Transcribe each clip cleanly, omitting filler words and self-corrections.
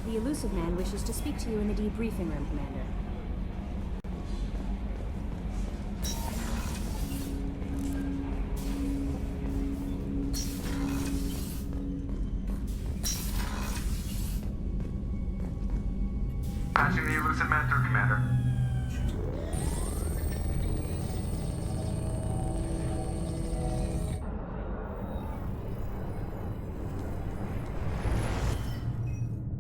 The elusive man wishes to speak to you in the debriefing room, Commander. Patching the elusive man through, Commander.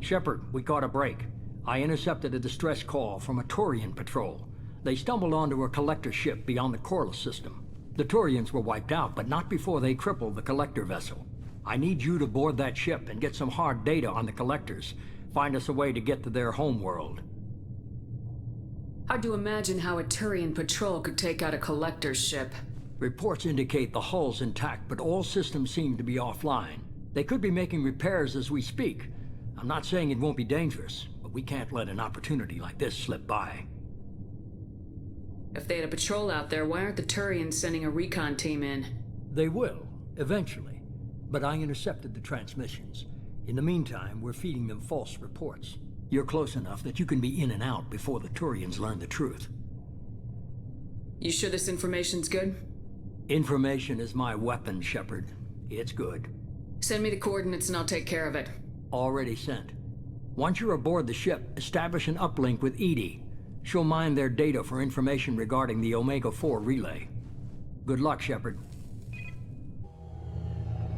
Shepard, we caught a break. I intercepted a distress call from a Turian patrol. They stumbled onto a collector ship beyond the Corliss system. The Turians were wiped out, but not before they crippled the collector vessel. I need you to board that ship and get some hard data on the collectors. Find us a way to get to their homeworld. Hard to imagine how a Turian patrol could take out a collector's ship. Reports indicate the hull's intact, but all systems seem to be offline. They could be making repairs as we speak. I'm not saying it won't be dangerous, but we can't let an opportunity like this slip by. If they had a patrol out there, why aren't the Turians sending a recon team in? They will, eventually. But I intercepted the transmissions. In the meantime, we're feeding them false reports. You're close enough that you can be in and out before the Turians learn the truth. You sure this information's good? Information is my weapon, Shepard. It's good. Send me the coordinates and I'll take care of it. Already sent. Once you're aboard the ship, establish an uplink with Edie. She'll mine their data for information regarding the Omega-4 relay. Good luck, Shepard.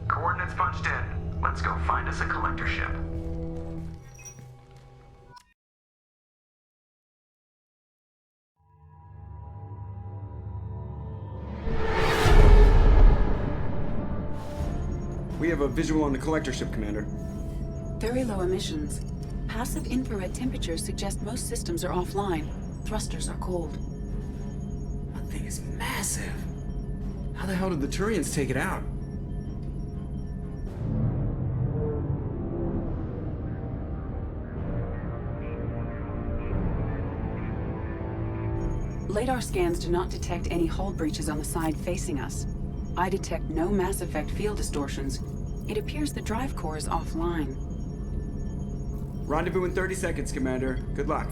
Coordinates punched in. Let's go find us a collector ship. We have a visual on the collector ship, Commander. Very low emissions. Passive infrared temperatures suggest most systems are offline. Thrusters are cold. That thing is massive. How the hell did the Turians take it out? Radar scans do not detect any hull breaches on the side facing us. I detect no Mass Effect field distortions. It appears the drive core is offline. Rendezvous in 30 seconds, Commander. Good luck.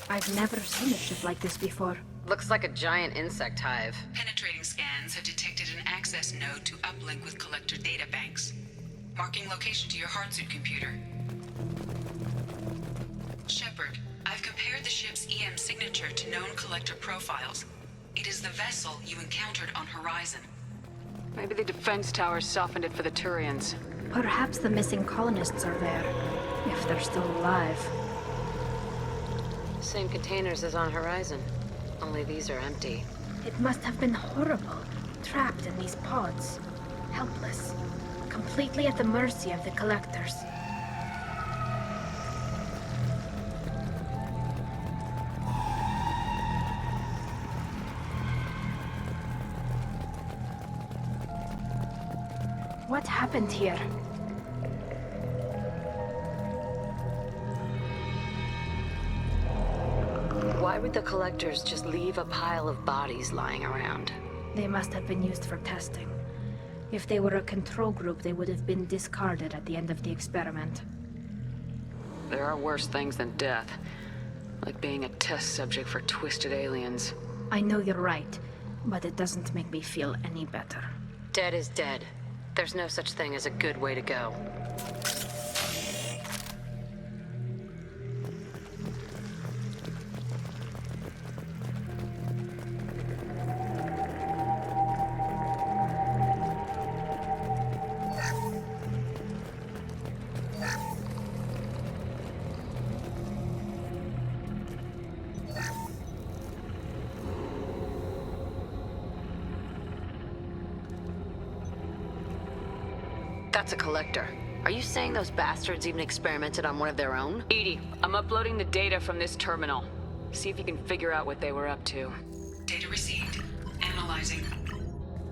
I've never seen a ship like this before. Looks like a giant insect hive. Penetrating scans have detected an access node to uplink with collector databanks. Marking location to your hardsuit computer. Shepard, I've compared the ship's EM signature to known collector profiles. It is the vessel you encountered on Horizon. Maybe the defense towers softened it for the Turians. Perhaps the missing colonists are there, if they're still alive. Same containers as on Horizon, only these are empty. It must have been horrible, trapped in these pods. Helpless, completely at the mercy of the collectors. What happened here? Why would the collectors just leave a pile of bodies lying around? They must have been used for testing. If they were a control group, they would have been discarded at the end of the experiment. There are worse things than death. Like being a test subject for twisted aliens. I know you're right, but it doesn't make me feel any better. Dead is dead. There's no such thing as a good way to go. That's a collector. Are you saying those bastards even experimented on one of their own? Edie, I'm uploading the data from this terminal. See if you can figure out what they were up to. Data received. Analyzing.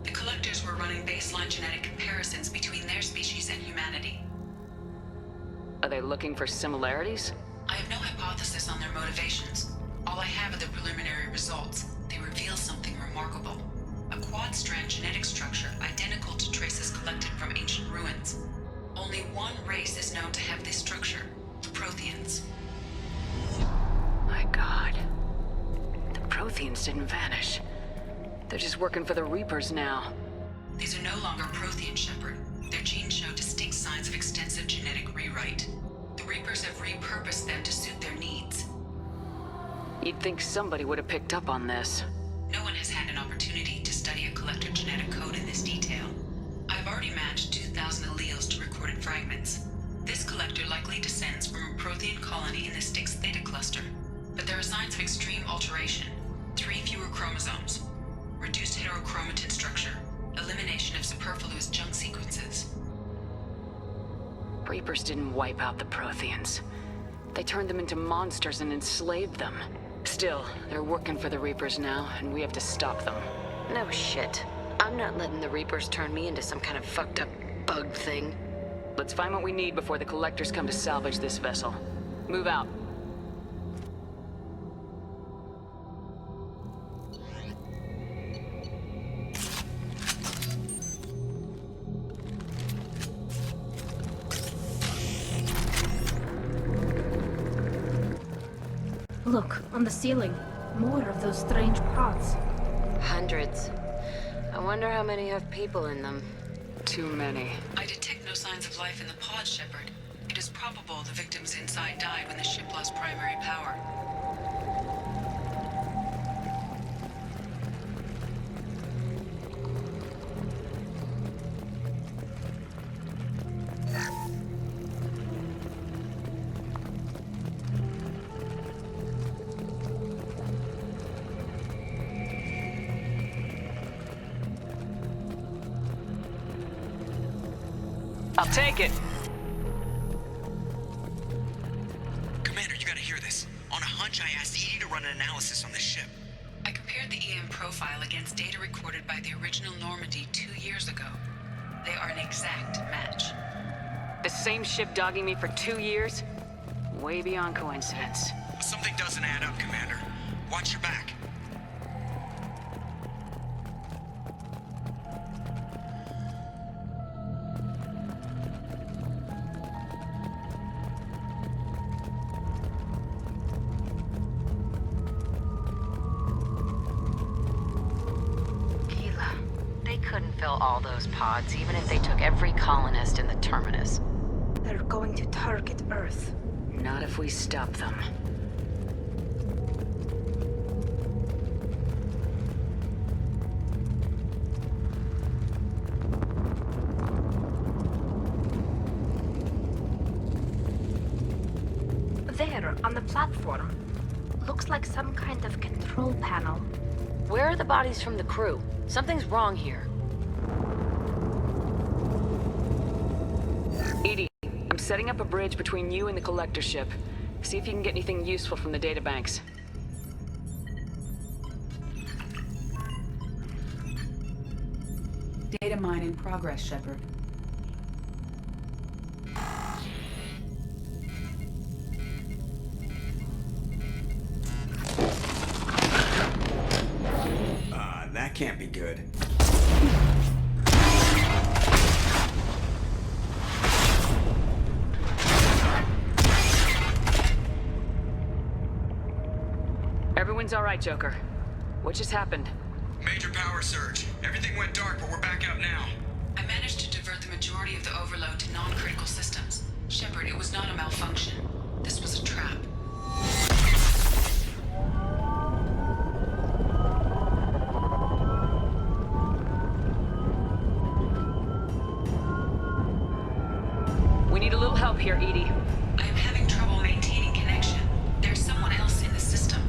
The collectors were running baseline genetic comparisons between their species and humanity. Are they looking for similarities? I have no hypothesis on their motivations. All I have are the preliminary results. They reveal something remarkable. A quad-strand genetic structure identical to traces collected from ancient ruins. Only one race is known to have this structure, the Protheans. My God. The Protheans didn't vanish. They're just working for the Reapers now. These are no longer Prothean, Shepard. Their genes show distinct signs of extensive genetic rewrite. The Reapers have repurposed them to suit their needs. You'd think somebody would have picked up on this. No one has had an opportunity to study a collector genetic code in this detail. I've already matched 2,000 alleles to recorded fragments. This collector likely descends from a Prothean colony in the Styx Theta cluster, but there are signs of extreme alteration. 3 fewer chromosomes, reduced heterochromatin structure, elimination of superfluous junk sequences. Reapers didn't wipe out the Protheans. They turned them into monsters and enslaved them. Still, they're working for the Reapers now, and we have to stop them. No shit. I'm not letting the Reapers turn me into some kind of fucked up bug thing. Let's find what we need before the Collectors come to salvage this vessel. Move out. Look, on the ceiling. More of those strange pods. Hundreds. I wonder how many have people in them. Too many. I detect no signs of life in the pod, Shepard. It is probable the victims inside died when the ship lost primary power. I'll take it. Commander, you gotta hear this. On a hunch, I asked Edie to run an analysis on this ship. I compared the EM profile against data recorded by the original Normandy 2 years ago. They are an exact match. The same ship dogging me for 2 years? Way beyond coincidence. Something doesn't add up, Commander. Watch your back. All those pods, even if they took every colonist in the terminus. They're going to target Earth. Not if we stop them. There, on the platform. Looks like some kind of control panel. Where are the bodies from the crew? Something's wrong here. Edie, I'm setting up a bridge between you and the Collector ship. See if you can get anything useful from the databanks. Data mine in progress, Shepard. That can't be good. Everyone's all right, Joker. What just happened? Major power surge. Everything went dark, but we're back out now. I managed to divert the majority of the overload to non-critical systems. Shepard, it was not a malfunction. This was a trap. We need a little help here, Edie. I am having trouble maintaining connection. There's someone else in the system.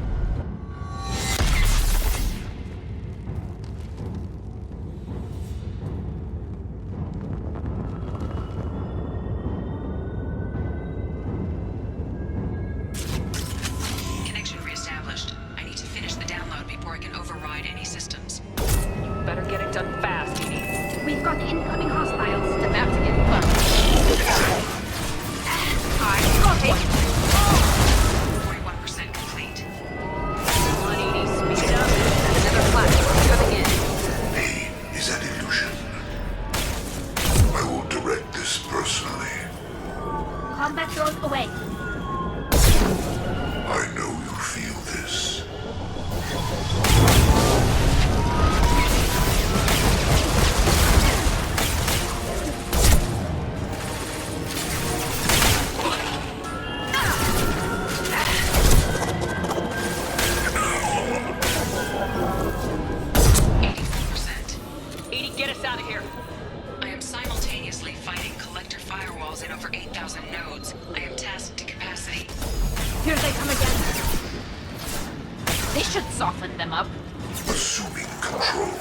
done fast, Edie. We've got incoming hostiles about to get bumped. I got it! 41% complete. Come on, Edie, speed it up. Another platform coming in. Pain is an illusion. I will direct this personally. Combat drone away. I know you feel this. Edie, get us out of here. I am simultaneously fighting collector firewalls in over 8,000 nodes. I am tasked to capacity. Here they come again. They should soften them up. Assuming control.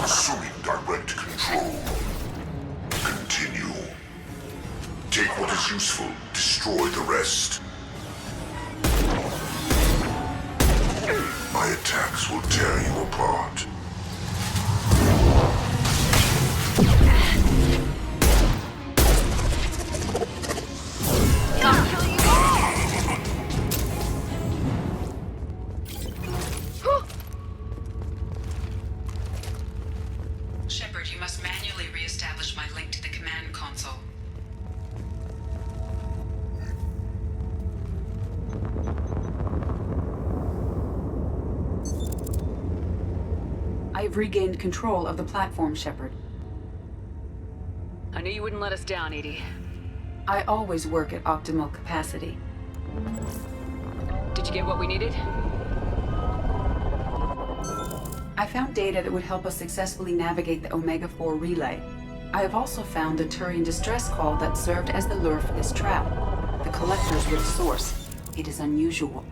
Assuming direct control. Continue. Take what is useful, destroy the rest. My attacks will tear you apart. Shepard, you must manually re-establish my link to the command console. I've regained control of the platform, Shepard. I knew you wouldn't let us down, Edie. I always work at optimal capacity. Did you get what we needed? I found data that would help us successfully navigate the Omega-4 relay. I have also found a Turian distress call that served as the lure for this trap. The collectors were the source. It is unusual.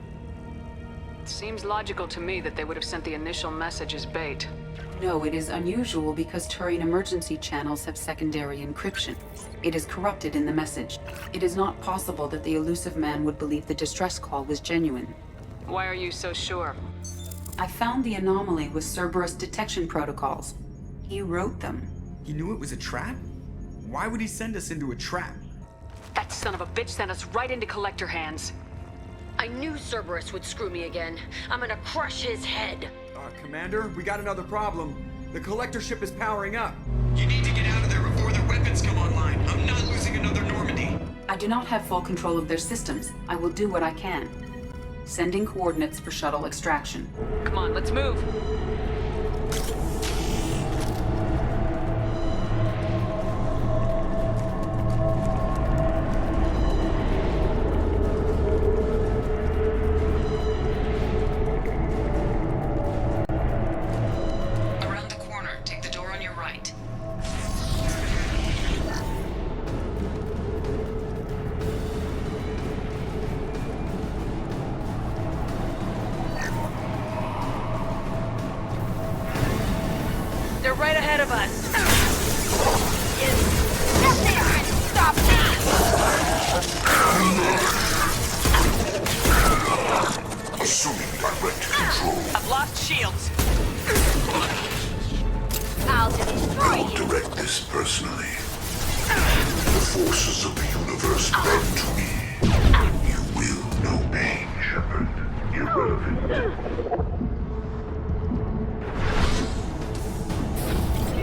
Seems logical to me that they would have sent the initial message as bait. No, it is unusual because Turian emergency channels have secondary encryption. It is corrupted in the message. It is not possible that the elusive man would believe the distress call was genuine. Why are you so sure? I found the anomaly with Cerberus detection protocols. He wrote them. He knew it was a trap? Why would he send us into a trap? That son of a bitch sent us right into Collector hands. I knew Cerberus would screw me again. I'm gonna crush his head. Commander, we got another problem. The collector ship is powering up. You need to get out of there before their weapons come online. I'm not losing another Normandy. I do not have full control of their systems. I will do what I can. Sending coordinates for shuttle extraction. Come on, let's move. Around the corner, take the door on your right. They're right ahead of us. Stop that! Assuming direct control. I've lost shields. I'll I destroy will you. direct this personally. The forces of the universe bend to me. You will know pain, Shepard. Irrelevant.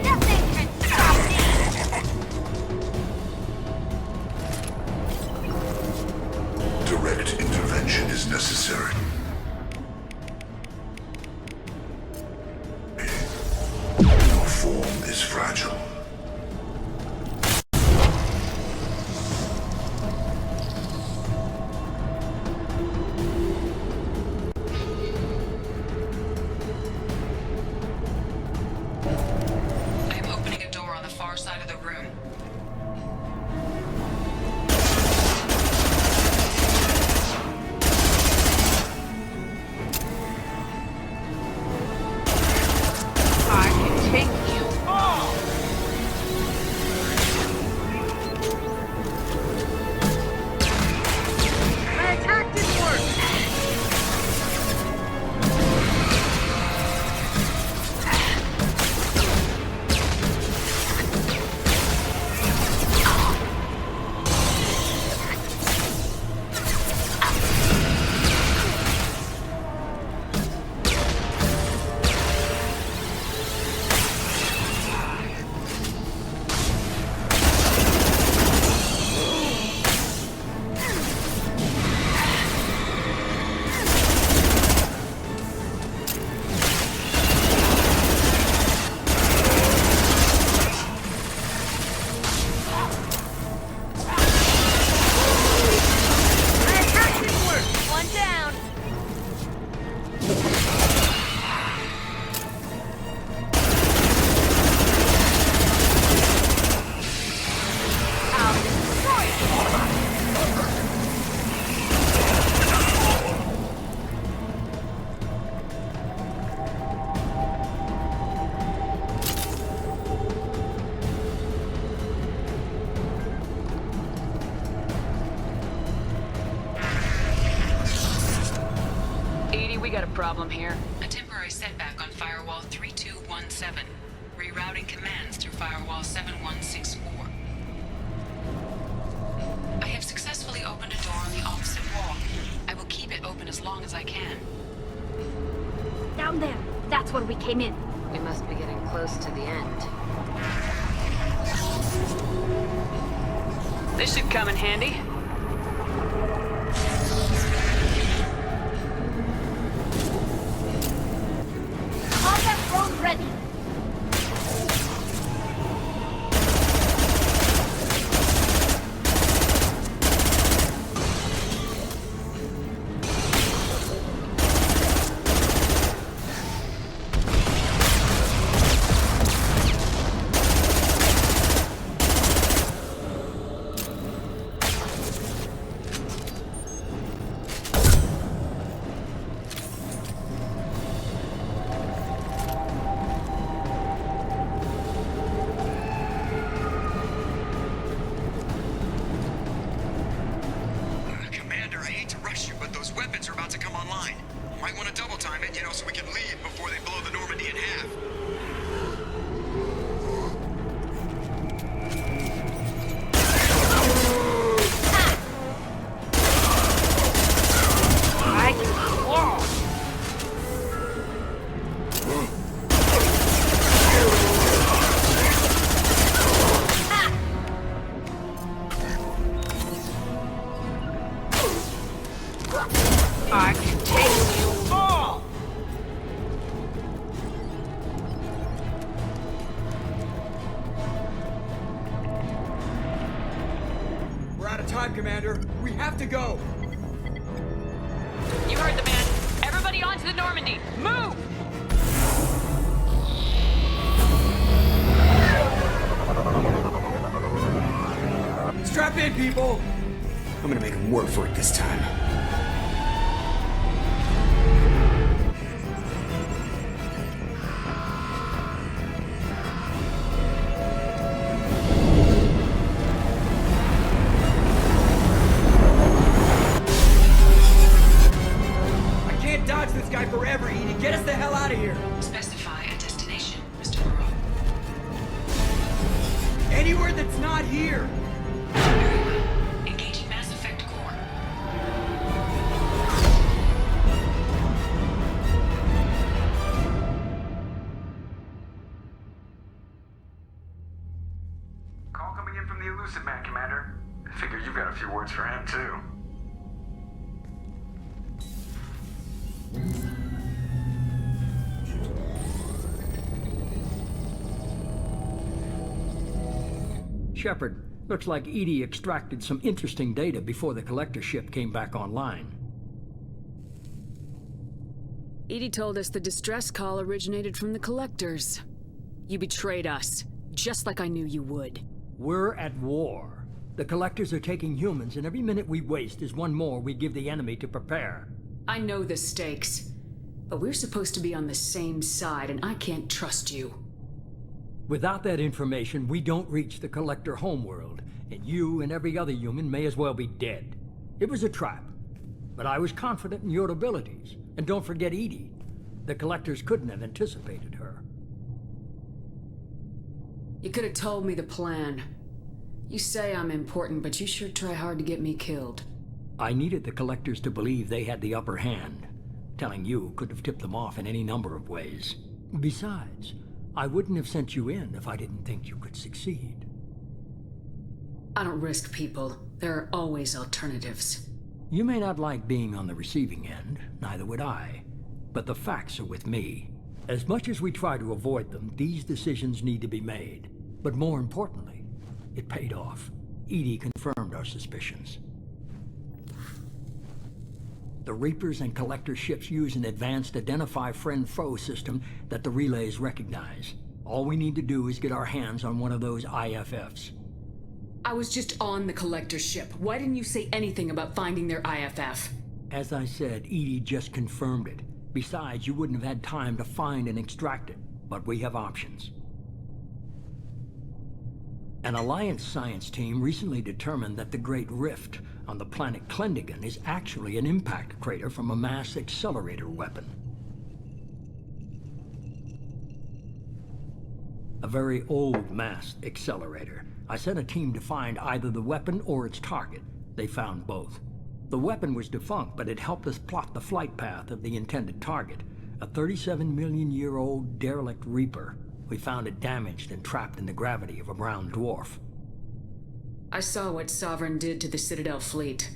Nothing can stop me! Direct intervention is necessary. Your form is fragile. I am opening a door on the far side of the room. I can take you all! we got a problem here. A temporary setback on Firewall 3217. Rerouting commands through Firewall 7164. I have successfully opened a door on the opposite wall. I will keep it open as long as I can. Down there. That's where we came in. We must be getting close to the end. This should come in handy. Combat drone ready. Commander, I hate to rush you, but those weapons are about to come online. Might want to double time it, so we can leave before they blow the Normandy in half. I can take you all! We're out of time, Commander. We have to go. You heard the man. Everybody onto the Normandy. Move! Strap in, people. I'm gonna make them work for it this time. I can't dodge this guy forever, Edie. Get us the hell out of here. Specify a destination, Mr. Burrow. Anywhere that's not here. Engaging Mass Effect core. Call coming in from the Elusive Man, Commander. I figure you've got a few words for him, too. Shepard, looks like Edie extracted some interesting data before the collector ship came back online. Edie told us the distress call originated from the collectors. You betrayed us, just like I knew you would. We're at war. The collectors are taking humans, and every minute we waste is one more we give the enemy to prepare. I know the stakes, but we're supposed to be on the same side, and I can't trust you. Without that information, we don't reach the collector homeworld, and you and every other human may as well be dead. It was a trap, but I was confident in your abilities. And don't forget Edie. The collectors couldn't have anticipated her. You could have told me the plan. You say I'm important, but you sure try hard to get me killed. I needed the collectors to believe they had the upper hand. Telling you could have tipped them off in any number of ways. Besides, I wouldn't have sent you in if I didn't think you could succeed. I don't risk people. There are always alternatives. You may not like being on the receiving end, neither would I. But the facts are with me. As much as we try to avoid them, these decisions need to be made. But more importantly, it paid off. Edie confirmed our suspicions. The Reapers and Collector ships use an advanced Identify Friend-Foe system that the relays recognize. All we need to do is get our hands on one of those IFFs. I was just on the Collector ship. Why didn't you say anything about finding their IFF? As I said, Edie just confirmed it. Besides, you wouldn't have had time to find and extract it. But we have options. An Alliance science team recently determined that the Great Rift, on the planet Klendigan is actually an impact crater from a mass accelerator weapon. A very old mass accelerator. I sent a team to find either the weapon or its target. They found both. The weapon was defunct, but it helped us plot the flight path of the intended target, a 37-million-year-old derelict Reaper. We found it damaged and trapped in the gravity of a brown dwarf. I saw what Sovereign did to the Citadel fleet.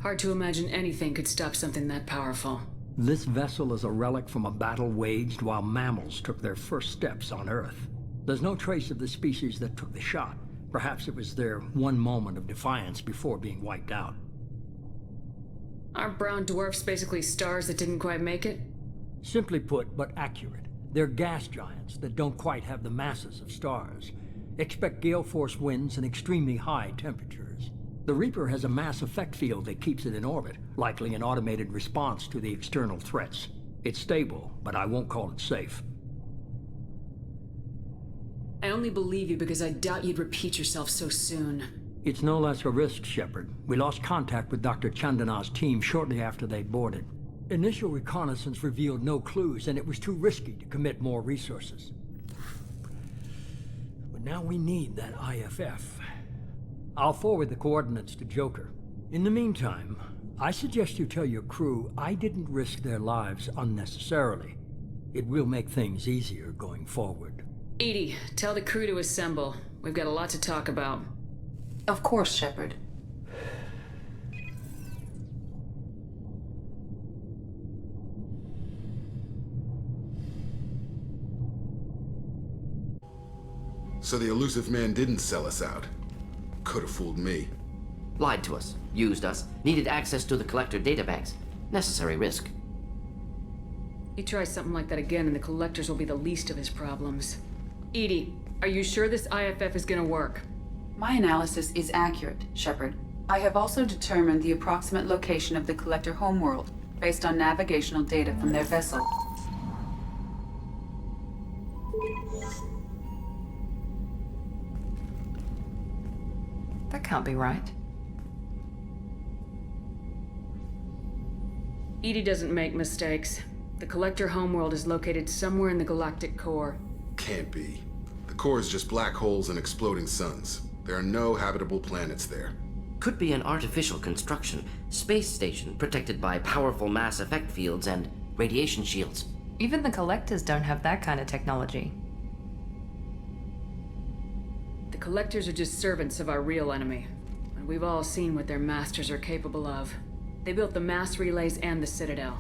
Hard to imagine anything could stop something that powerful. This vessel is a relic from a battle waged while mammals took their first steps on Earth. There's no trace of the species that took the shot. Perhaps it was their one moment of defiance before being wiped out. Aren't brown dwarfs basically stars that didn't quite make it? Simply put, but accurate. They're gas giants that don't quite have the masses of stars. Expect gale force winds and extremely high temperatures. The Reaper has a mass effect field that keeps it in orbit, likely an automated response to the external threats. It's stable, but I won't call it safe. I only believe you because I doubt you'd repeat yourself so soon. It's no less a risk, Shepard. We lost contact with Dr. Chandana's team shortly after they'd boarded. Initial reconnaissance revealed no clues, and it was too risky to commit more resources. But now we need that IFF. I'll forward the coordinates to Joker. In the meantime, I suggest you tell your crew I didn't risk their lives unnecessarily. It will make things easier going forward. Edie, tell the crew to assemble. We've got a lot to talk about. Of course, Shepard. So the elusive man didn't sell us out. Could have fooled me. Lied to us, used us, needed access to the Collector databanks. Necessary risk. He tries something like that again and the Collectors will be the least of his problems. Edie, are you sure this IFF is gonna work? My analysis is accurate, Shepard. I have also determined the approximate location of the Collector homeworld, based on navigational data from their vessel. That can't be right. Edie doesn't make mistakes. The Collector homeworld is located somewhere in the galactic core. Can't be. The core is just black holes and exploding suns. There are no habitable planets there. Could be an artificial construction, space station protected by powerful mass effect fields and radiation shields. Even the Collectors don't have that kind of technology. The Collectors are just servants of our real enemy, and we've all seen what their masters are capable of. They built the mass relays and the Citadel.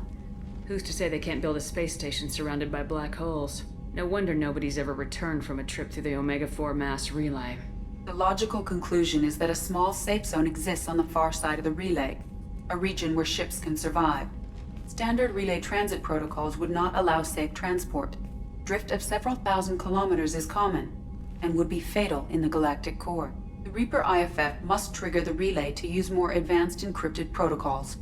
Who's to say they can't build a space station surrounded by black holes? No wonder nobody's ever returned from a trip through the Omega-4 mass relay. The logical conclusion is that a small safe zone exists on the far side of the relay, a region where ships can survive. Standard relay transit protocols would not allow safe transport. Drift of several thousand kilometers is common, and would be fatal in the galactic core. The Reaper IFF must trigger the relay to use more advanced encrypted protocols.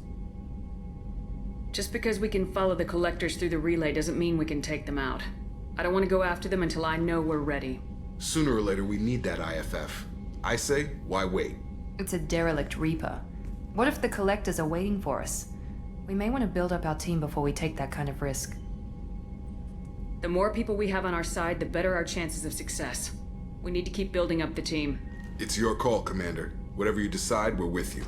Just because we can follow the Collectors through the relay doesn't mean we can take them out. I don't want to go after them until I know we're ready. Sooner or later, we need that IFF. I say, why wait? It's a derelict Reaper. What if the Collectors are waiting for us? We may want to build up our team before we take that kind of risk. The more people we have on our side, the better our chances of success. We need to keep building up the team. It's your call, Commander. Whatever you decide, we're with you.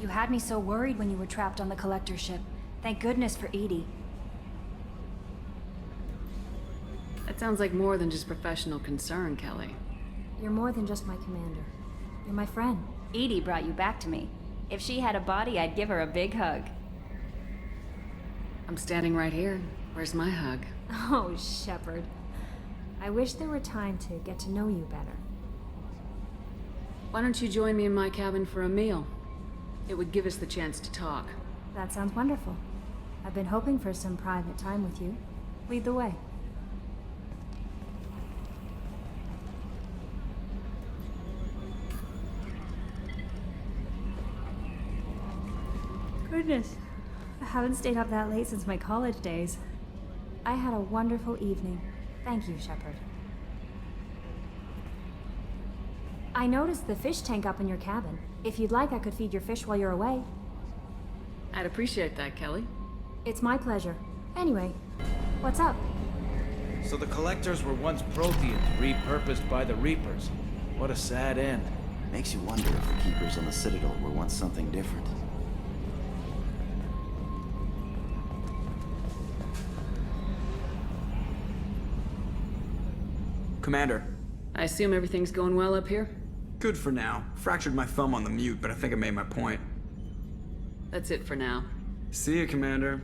You had me so worried when you were trapped on the Collector ship. Thank goodness for Edie. That sounds like more than just professional concern, Kelly. You're more than just my commander. You're my friend. Edie brought you back to me. If she had a body, I'd give her a big hug. I'm standing right here. Where's my hug? Oh, Shepard. I wish there were time to get to know you better. Why don't you join me in my cabin for a meal? It would give us the chance to talk. That sounds wonderful. I've been hoping for some private time with you. Lead the way. Goodness. Haven't stayed up that late since my college days. I had a wonderful evening. Thank you, Shepard. I noticed the fish tank up in your cabin. If you'd like, I could feed your fish while you're away. I'd appreciate that, Kelly. It's my pleasure. Anyway, what's up? So the Collectors were once Protheans, repurposed by the Reapers. What a sad end. Makes you wonder if the Keepers on the Citadel were once something different. Commander. I assume everything's going well up here? Good for now. Fractured my thumb on the mute, but I think I made my point. That's it for now. See you, Commander.